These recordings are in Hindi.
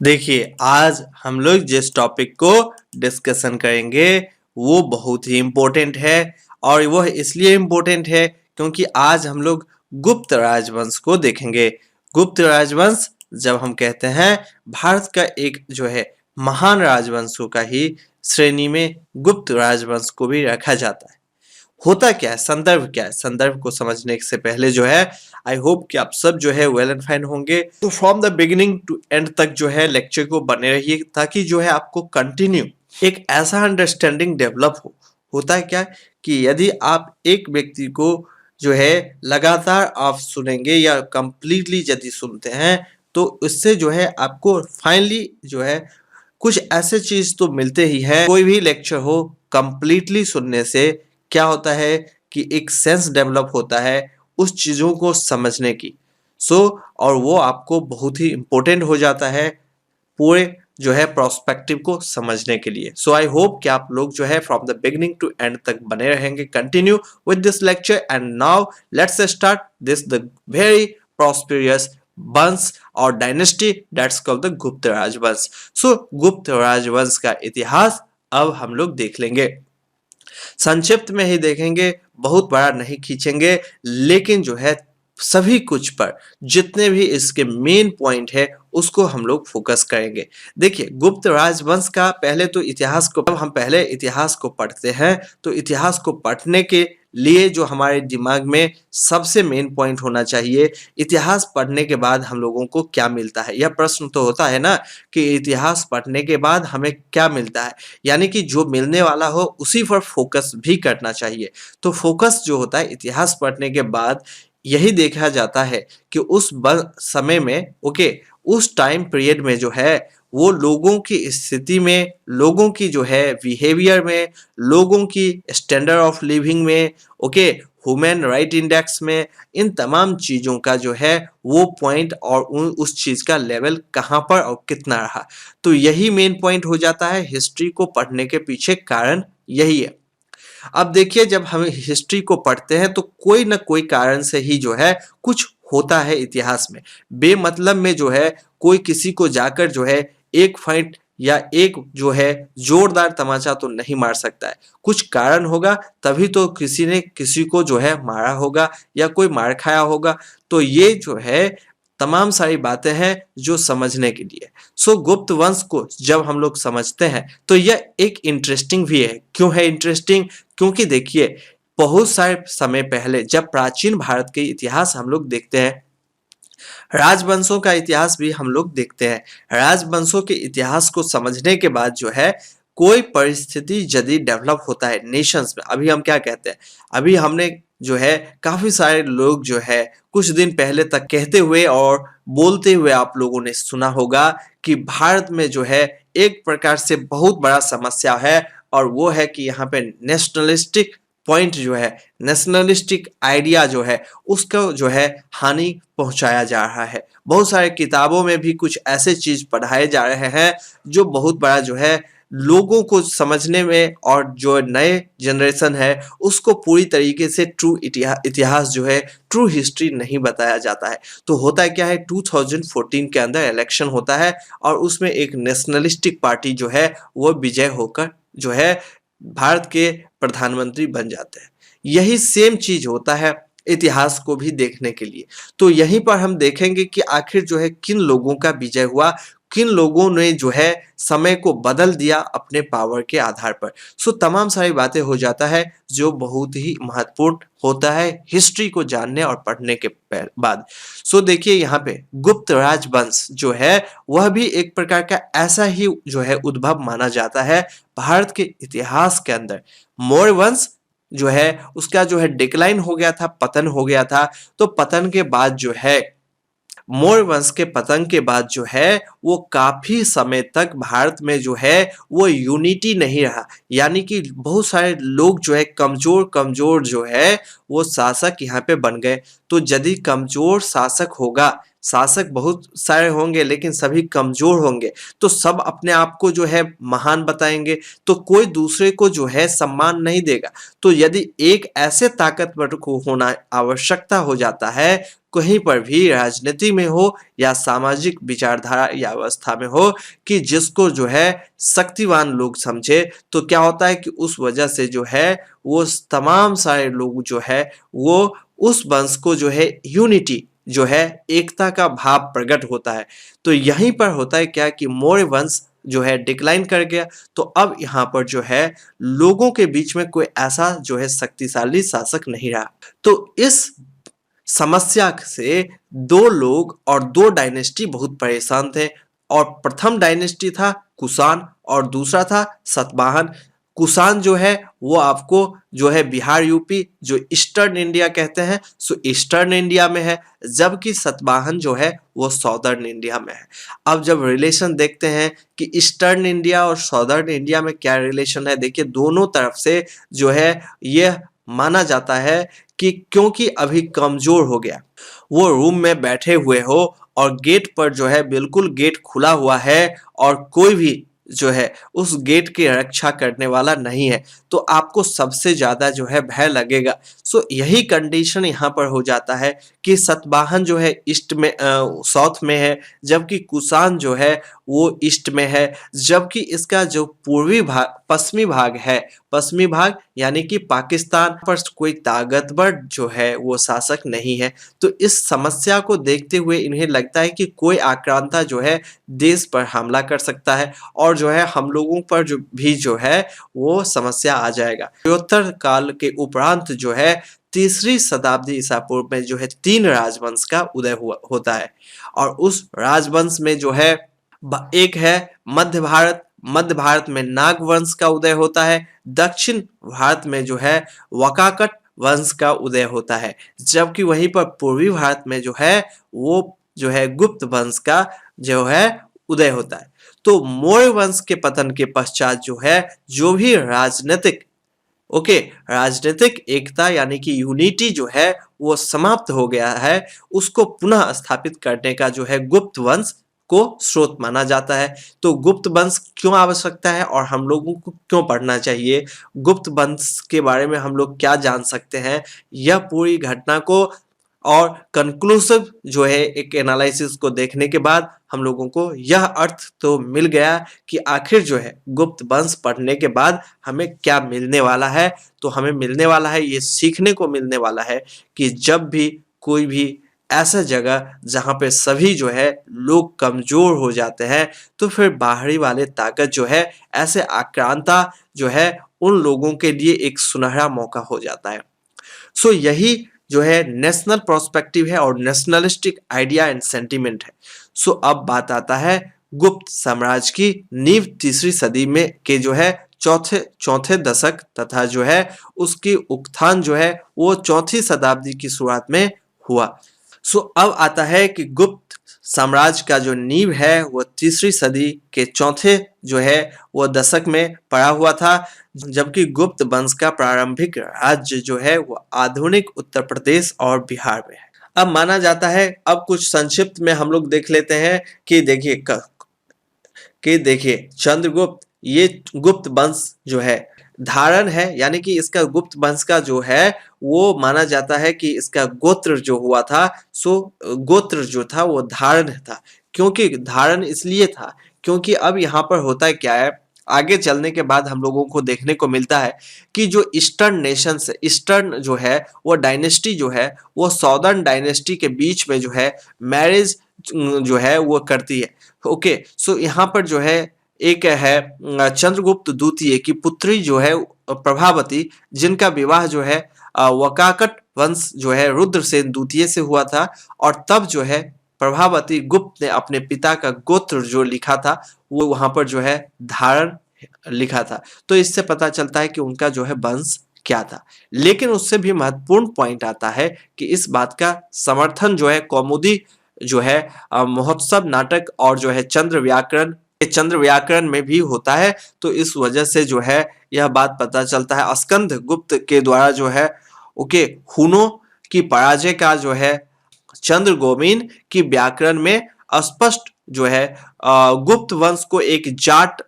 देखिए, आज हम लोग जिस टॉपिक को डिस्कशन करेंगे वो बहुत ही इम्पोर्टेंट है। और वह इसलिए इम्पोर्टेंट है क्योंकि आज हम लोग गुप्त राजवंश को देखेंगे। गुप्त राजवंश जब हम कहते हैं, भारत का एक जो है महान राजवंशों का ही श्रेणी में गुप्त राजवंश को भी रखा जाता है। होता क्या है, संदर्भ क्या है, संदर्भ को समझने से पहले जो है आई होप कि आप सब जो है वेल एंड फाइन होंगे। तो from the beginning to end तक जो है लेक्चर को बने रहिए ताकि जो है आपको कंटिन्यू एक ऐसा अंडरस्टैंडिंग डेवलप हो। होता है क्या कि यदि आप एक व्यक्ति को जो है लगातार आप सुनेंगे या कंप्लीटली यदि सुनते हैं तो इससे जो है आपको फाइनली जो है कुछ ऐसे चीज तो मिलते ही है। कोई भी लेक्चर हो कंप्लीटली सुनने से क्या होता है कि एक सेंस डेवलप होता है उस चीजों को समझने की। और वो आपको बहुत ही इम्पोर्टेंट हो जाता है पूरे जो है प्रोस्पेक्टिव को समझने के लिए। आई होप कि आप लोग जो है from the beginning to end तक बने रहेंगे continue with this lecture. And now let's start this the very prosperous वंश और डायनेस्टी दैट्स कॉल्ड द गुप्त राजवंश। गुप्त राजवंश का इतिहास अब हम लोग देख लेंगे, संक्षिप्त में ही देखेंगे, बहुत बड़ा नहीं खींचेंगे, लेकिन जो है सभी कुछ पर जितने भी इसके मेन पॉइंट है उसको हम लोग फोकस करेंगे। देखिए, गुप्त राजवंश का पहले तो इतिहास को, जब हम पहले इतिहास को पढ़ते हैं तो इतिहास को पढ़ने के लिए जो हमारे दिमाग में सबसे मेन पॉइंट होना चाहिए, इतिहास पढ़ने के बाद हम लोगों को क्या मिलता है। यह प्रश्न तो होता है ना कि इतिहास पढ़ने के बाद हमें क्या मिलता है, यानी कि जो मिलने वाला हो उसी पर फोकस भी करना चाहिए। तो फोकस जो होता है इतिहास पढ़ने के बाद यही देखा जाता है कि उस समय में उस टाइम पीरियड में जो है वो लोगों की स्थिति में, लोगों की जो है बिहेवियर में, लोगों की स्टैंडर्ड ऑफ लिविंग में, ह्यूमन राइट इंडेक्स में, इन तमाम चीजों का जो है वो पॉइंट और उस चीज का लेवल कहाँ पर और कितना रहा। तो यही मेन पॉइंट हो जाता है हिस्ट्री को पढ़ने के पीछे कारण यही है। अब देखिए, जब हम हिस्ट्री को पढ़ते हैं तो कोई ना कोई कारण से ही जो है कुछ होता है इतिहास में। बेमतलब में जो है कोई किसी को जाकर जो है एक फाइट या एक जो है जोरदार तमाचा तो नहीं मार सकता है। कुछ कारण होगा तभी तो किसी ने किसी को जो है मारा होगा या कोई मार खाया होगा। तो ये जो है तमाम सारी बातें हैं जो समझने के लिए। गुप्त वंश को जब हम लोग समझते हैं तो यह एक इंटरेस्टिंग भी है। क्यों है इंटरेस्टिंग? क्योंकि देखिए, बहुत सारे समय पहले जब प्राचीन भारत के इतिहास हम लोग देखते हैं, राजवंशों का इतिहास भी हम लोग देखते हैं। राजवंशों के इतिहास को समझने के बाद जो है कोई परिस्थिति यदि डेवलप होता है नेशंस में, अभी हम क्या कहते हैं, अभी हमने जो है काफी सारे लोग जो है कुछ दिन पहले तक कहते हुए और बोलते हुए आप लोगों ने सुना होगा कि भारत में जो है एक प्रकार से बहुत बड़ा समस्या है, और वो है कि यहाँ पे नेशनलिस्टिक पॉइंट जो है, नेशनलिस्टिक आइडिया जो है उसको जो है हानि पहुंचाया जा रहा है। बहुत सारे किताबों में भी कुछ ऐसे चीज पढ़ाए जा रहे हैं जो बहुत बड़ा जो है लोगों को समझने में, और जो नए जनरेशन है उसको पूरी तरीके से ट्रू इतिहास जो है, ट्रू हिस्ट्री नहीं बताया जाता है। तो होता क्या है, 2014 के अंदर इलेक्शन होता है और उसमें एक नेशनलिस्टिक पार्टी जो है वो विजय होकर जो है भारत के प्रधानमंत्री बन जाते हैं। यही सेम चीज होता है इतिहास को भी देखने के लिए। तो यहीं पर हम देखेंगे कि आखिर जो है किन लोगों का विजय हुआ, किन लोगों ने जो है समय को बदल दिया अपने पावर के आधार पर। तमाम सारी बातें हो जाता है जो बहुत ही महत्वपूर्ण होता है हिस्ट्री को जानने और पढ़ने के बाद। देखिए, यहाँ पे गुप्त राजवंश जो है वह भी एक प्रकार का ऐसा ही जो है उद्भव माना जाता है भारत के इतिहास के अंदर। मौर्य वंश जो है उसका जो है डिक्लाइन हो गया था, पतन हो गया था। तो पतन के बाद जो है, मौर्य वंश के पतन के बाद जो है वो काफी समय तक भारत में जो है वो यूनिटी नहीं रहा, यानी कि बहुत सारे लोग जो है कमजोर कमजोर जो है वो शासक यहाँ पे बन गए। तो यदि कमजोर शासक होगा शासक बहुत सारे होंगे लेकिन सभी कमजोर होंगे, तो सब अपने आप को जो है महान बताएंगे, तो कोई दूसरे को जो है सम्मान नहीं देगा। तो यदि एक ऐसे ताकतवर को होना आवश्यकता हो जाता है, कहीं पर भी राजनीति में हो या सामाजिक विचारधारा या अवस्था में हो, कि जिसको जो है शक्तिवान लोग समझे, तो क्या होता है कि उस वजह से जो है वो तमाम सारे लोग जो है वो उस वंश को जो है यूनिटी जो है एकता का भाव प्रकट होता है। तो यहीं पर होता है क्या कि मौर्य वंश जो है डिक्लाइन कर गया, तो अब यहाँ पर जो है लोगों के बीच में कोई ऐसा जो है शक्तिशाली शासक नहीं रहा। तो इस समस्या से दो लोग और दो डायनेस्टी बहुत परेशान थे, और प्रथम डायनेस्टी था कुषाण और दूसरा था सतवाहन। कुषाण जो है वो आपको जो है बिहार यूपी जो ईस्टर्न इंडिया कहते हैं, सो ईस्टर्न इंडिया में है, जबकि सतवाहन जो है वो साउदर्न इंडिया में है। अब जब रिलेशन देखते हैं कि ईस्टर्न इंडिया और साउदर्न इंडिया में क्या रिलेशन है, देखिए दोनों तरफ से जो है यह माना जाता है कि क्योंकि अभी कमजोर हो गया, वो रूम में बैठे हुए हो और गेट पर जो है बिल्कुल गेट खुला हुआ है और कोई भी जो है उस गेट की रक्षा करने वाला नहीं है, तो आपको सबसे ज्यादा जो है भय लगेगा। सो यही कंडीशन यहाँ पर हो जाता है कि सतवाहन जो है ईस्ट में साउथ में है, जबकि कुषाण जो है वो ईस्ट में है, जबकि इसका जो पूर्वी भाग पश्चिमी भाग है, पश्चिमी भाग यानी कि पाकिस्तान पर कोई ताकतवर जो है वो शासक नहीं है। तो इस समस्या को देखते हुए इन्हें लगता है कि कोई आक्रांता जो है देश पर हमला कर सकता है और जो है हम लोगों पर जो भी जो है वो समस्या आ जाएगा। प्रत्योत्तर काल के उपरांत जो है तीसरी शताब्दी ईसा पूर्व में जो है तीन राजवंश का उदय हुआ होता है, और उस राजवंश में जो है एक है मध्य भारत, मध्य भारत में नाग वंश का उदय होता है, दक्षिण भारत में जो है वकाकट वंश का उदय होता है, जबकि वहीं पर पूर्वी भारत में जो है वो जो है गुप्त वंश का जो है उदय होता है। तो मौर्य वंश के पतन के पश्चात जो है जो भी राजनीतिक राजनीतिक एकता यानी कि यूनिटी जो है वो समाप्त हो गया है, उसको पुनः स्थापित करने का जो है गुप्त वंश को स्रोत माना जाता है। तो गुप्त वंश क्यों आवश्यकता है और हम लोगों को क्यों पढ़ना चाहिए, गुप्त वंश के बारे में हम लोग क्या जान सकते हैं, यह पूरी घटना को और कंक्लूसिव जो है एक एनालिसिस को देखने के बाद हम लोगों को यह अर्थ तो मिल गया कि आखिर जो है गुप्त वंश पढ़ने के बाद हमें क्या मिलने वाला है। तो हमें मिलने वाला है, ये सीखने को मिलने वाला है कि जब भी कोई भी ऐसा जगह जहाँ पे सभी जो है लोग कमजोर हो जाते हैं, तो फिर बाहरी वाले ताकत जो है ऐसे आक्रांता जो है उन लोगों के लिए एक सुनहरा मौका हो जाता है। सो यही जो है नेशनल प्रोस्पेक्टिव है और नेशनलिस्टिक आइडिया एंड सेंटिमेंट है। सो अब बात आता है गुप्त साम्राज्य की नींव तीसरी सदी में के जो है चौथे चौथे दशक तथा जो है उसकी उत्थान जो है वो चौथी शताब्दी की शुरुआत में हुआ। सो अब आता है कि गुप्त साम्राज्य का जो नींव है वो तीसरी सदी के चौथे जो है वो दशक में पड़ा हुआ था, जबकि गुप्त वंश का प्रारंभिक राज्य जो है वो आधुनिक उत्तर प्रदेश और बिहार में है। अब माना जाता है, अब कुछ संक्षिप्त में हम लोग देख लेते हैं कि देखिए चंद्रगुप्त ये गुप्त वंश जो है धारण है, यानी कि इसका गुप्त वंश का जो है वो माना जाता है कि इसका गोत्र जो हुआ था, सो गोत्र जो था वो धारण था। क्योंकि धारण इसलिए था क्योंकि अब यहाँ पर होता है क्या है, आगे चलने के बाद हम लोगों को देखने को मिलता है कि जो ईस्टर्न नेशंस ईस्टर्न जो है वो डायनेस्टी जो है वो साउदर्न डायनेस्टी के बीच में जो है मैरिज जो है वो करती है। सो यहाँ पर जो है एक है चंद्रगुप्त द्वितीय की पुत्री जो है प्रभावती, जिनका विवाह जो है वकाकट वंश जो है रुद्रसेन द्वितीय से हुआ था, और तब जो है प्रभावती गुप्त ने अपने पिता का गोत्र जो लिखा था वो वहां पर जो है धारण लिखा था। तो इससे पता चलता है कि उनका जो है वंश क्या था। लेकिन उससे भी महत्वपूर्ण पॉइंट आता है कि इस बात का समर्थन जो है कौमुदी जो है महोत्सव नाटक और जो है चंद्र व्याकरण में भी होता है। तो इस वजह से जो है यह बात पता चलता है स्कंद गुप्त के द्वारा जो है हुनों की पराजय का जो है चंद्रगोमिन की व्याकरण में स्पष्ट जो है गुप्त वंश को एक जाट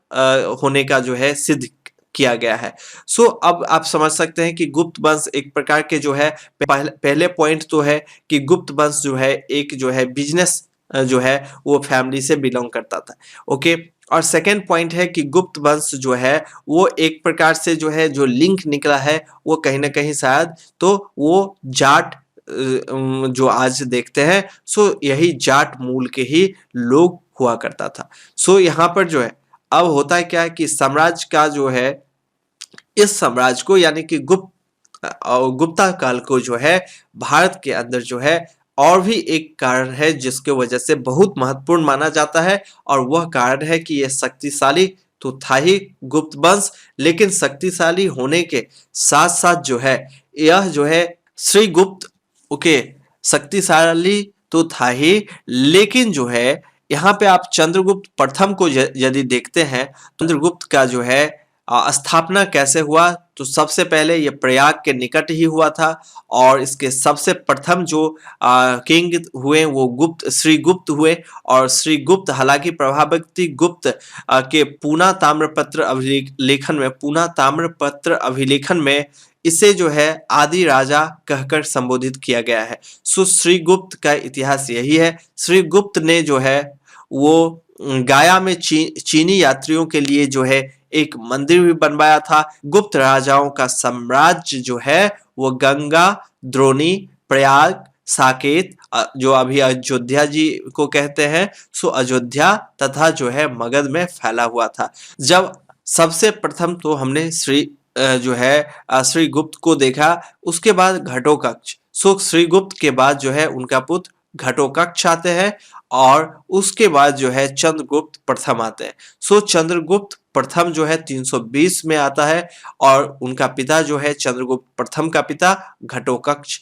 होने का जो है सिद्ध किया गया है। सो अब आप समझ सकते हैं कि गुप्त वंश एक प्रकार के जो है पहले पॉइंट तो है कि गुप्त वंश जो है एक जो है बिजनेस जो है वो फैमिली से बिलोंग करता था। ओके, और सेकेंड पॉइंट है कि गुप्त वंश जो है वो एक प्रकार से जो है जो लिंक निकला है वो कहीं ना कहीं शायद तो वो जाट जो आज देखते हैं, सो यही जाट मूल के ही लोग हुआ करता था। सो यहाँ पर जो है अब होता है क्या है कि साम्राज्य का जो है इस साम्राज्य को यानी कि गुप्ता काल को जो है भारत के अंदर जो है और भी एक कारण है जिसके वजह से बहुत महत्वपूर्ण माना जाता है, और वह कारण है कि यह शक्तिशाली तो था ही गुप्त वंश, लेकिन शक्तिशाली होने के साथ साथ जो है यह जो है श्री गुप्त, ओके, शक्तिशाली तो था ही, लेकिन जो है यहाँ पे आप चंद्रगुप्त प्रथम को यदि देखते हैं, चंद्रगुप्त का जो है स्थापना कैसे हुआ, तो सबसे पहले ये प्रयाग के निकट ही हुआ था, और इसके सबसे प्रथम जो किंग हुए वो श्री गुप्त हुए। और श्री गुप्त हालांकि प्रभावती गुप्त के पूना ताम्रपत्र अभिलेखन में इसे जो है आदि राजा कहकर संबोधित किया गया है। सो श्री गुप्त का इतिहास यही है। श्री गुप्त ने जो है वो गाया में चीनी यात्रियों के लिए जो है एक मंदिर भी बनवाया था। गुप्त राजाओं का साम्राज्य जो है वो गंगा, द्रोणी, प्रयाग, साकेत जो अभी अयोध्या जी को कहते हैं, सो अयोध्या तथा जो है मगध में फैला हुआ था। जब सबसे प्रथम तो हमने जो है श्री गुप्त को देखा, उसके बाद घटोत्कच। सो श्री गुप्त के बाद जो है उनका पुत्र घटोत्कच आते हैं, और उसके बाद जो है चंद्रगुप्त प्रथम आते हैं। सो चंद्रगुप्त प्रथम जो है 320 में आता है, और उनका पिता जो है चंद्रगुप्त प्रथम का पिता घटोत्कच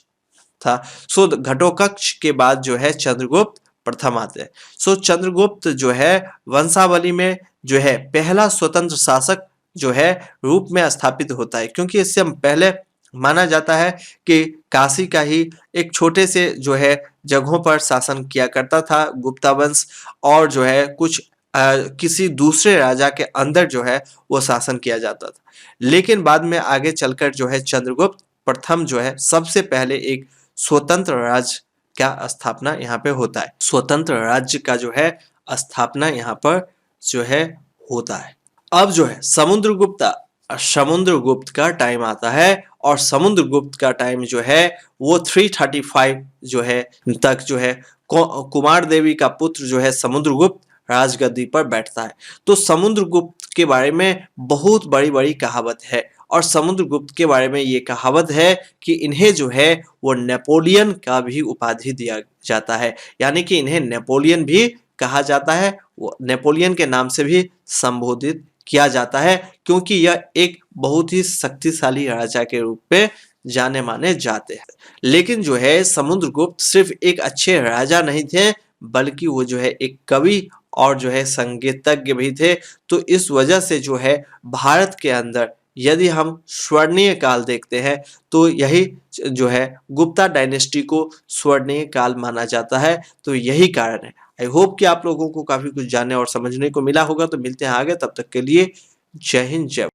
था। सो घटोत्कच के बाद जो है चंद्रगुप्त प्रथम आते हैं। सो चंद्रगुप्त जो है वंशावली में जो है पहला स्वतंत्र शासक जो है रूप में स्थापित होता है, क्योंकि इससे पहले माना जाता है कि काशी का ही एक छोटे से जो है जगहों पर शासन किया करता था गुप्ता वंश, और जो है कुछ किसी दूसरे राजा के अंदर जो है वो शासन किया जाता था। लेकिन बाद में आगे चलकर जो है चंद्रगुप्त प्रथम जो है सबसे पहले एक स्वतंत्र राज्य का स्थापना यहाँ पे होता है। स्वतंत्र राज्य का जो है स्थापना यहाँ पर जो है होता है। अब जो है समुद्रगुप्त का टाइम आता है, और समुद्रगुप्त का टाइम जो है वो 335 जो है तक जो है कुमार देवी का पुत्र जो है समुद्रगुप्त राजगद्दी पर बैठता है। तो समुद्रगुप्त के बारे में बहुत बड़ी बड़ी कहावत है, और समुद्रगुप्त के बारे में ये कहावत है कि इन्हें जो है वो नेपोलियन का भी उपाधि दिया जाता है, यानी कि इन्हें नेपोलियन भी कहा जाता है, वो नेपोलियन के नाम से भी संबोधित किया जाता है, क्योंकि यह एक बहुत ही शक्तिशाली राजा के रूप में जाने माने जाते हैं। लेकिन जो है समुद्रगुप्त सिर्फ एक अच्छे राजा नहीं थे, बल्कि वो जो है एक कवि और जो है संगीतज्ञ भी थे। तो इस वजह से जो है भारत के अंदर यदि हम स्वर्णीय काल देखते हैं तो यही जो है गुप्ता डायनेस्टी को स्वर्णीय काल माना जाता है। तो यही कारण है। आई होप कि आप लोगों को काफी कुछ जानने और समझने को मिला होगा। तो मिलते हैं आगे, तब तक के लिए जय हिंद, जय।